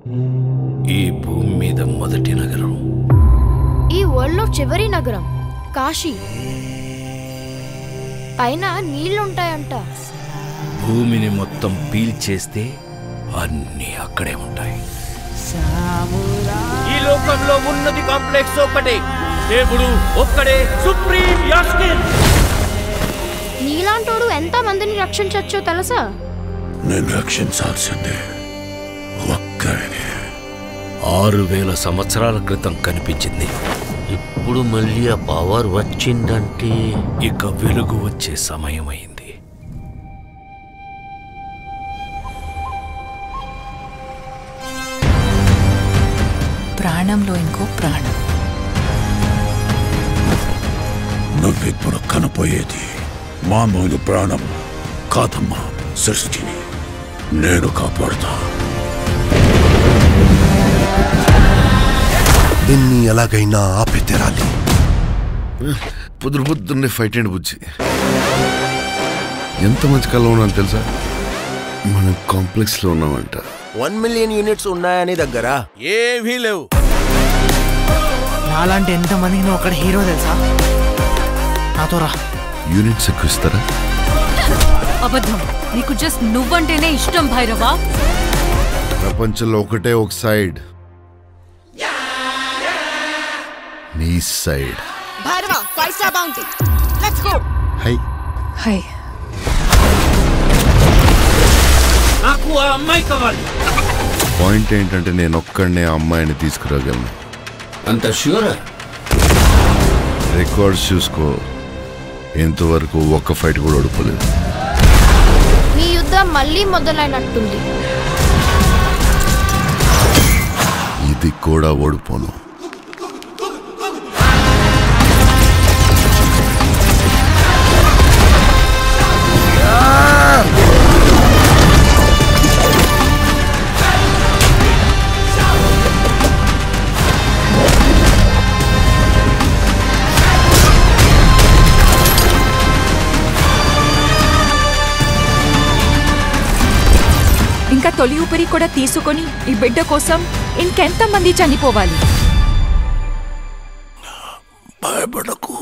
ఈ భూమి మీద మొదటి నగరం, ఈ వరల్డ్లో చివరి నగరం కాశీ. పైన నీళ్లుంటాయంట. భూమిని మొత్తం పీల్చేస్తే అన్నీ అక్కడే ఉంటాయి. ఈ లోకంలో ఉన్నది కాంప్లెక్స్ ఒక్కటే, దేవుడు ఒక్కడే సుప్రీం యాస్కిన్. నీలాంటోడు ఎంత మందిని రక్షించొచ్చో తెలుసా? నేను రక్షించాల్సిందే ఒక్కడిని. 6000 సంవత్సరాల క్రితం కనిపించింది. ఇప్పుడు మళ్ళీ ఆ పవర్ వచ్చిందంటే ఇక వెలుగు వచ్చే సమయం అయింది. ప్రాణంలో ఇంకో ప్రాణం. నువ్విప్పుడు కనపోయేది మామూలు ప్రాణం కాదమ్మా, సృష్టిని నేను కాపాడుతా. దీన్ని ఎలాగైనా ఆపి తెరాలి. పొద్దున్నే ఫైట్ అండి బుజ్జి. ఎంత మంచి కళ ఉన్నాను తెలుసా? మనం కాంప్లెక్స్ లో ఉన్నామంట. 1 మిలియన్ యూనిట్స్ ఉన్నాయని దగ్గర ఏమీ లేవు. నాలాంటి ఎంతమందికి నువ్వు అక్కడ హీరో తెలుసా? నాతో రా. యూనిట్స్ ఎక్కువ ఇస్తారా? అబద్ధం. నీకు జస్ట్ నువ్వంటేనే ఇష్టం భైరవా. ప్రపంచంలో ఒకటే ఒక సైడ్, నీ side. Bhairava 5 star bounty. Let's go. Hi hi. నాకు ఆ అమ్మాయి కావాలి. పాయింట్ ఏంటంటే నేను ఒక్కడనే ఆ అమ్మాయిని తీసుకురాగలను. అంత ష్యూరా? రికార్డ్స్ చూసుకో, ఇంతవరకు ఒక్క ఫైట్ కూడా ఓడిపోలేదు. మీ యుద్ధం మళ్ళీ మొదలైనట్టుంది. ఇది కూడా ఓడిపోను. ఇంకా తొలి ఊపిరి కూడా తీసుకొని ఈ బిడ్డ కోసం ఇంకెంతమంది చనిపోవాలి? భయపడకు,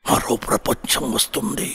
మరో ప్రపంచం వస్తుంది.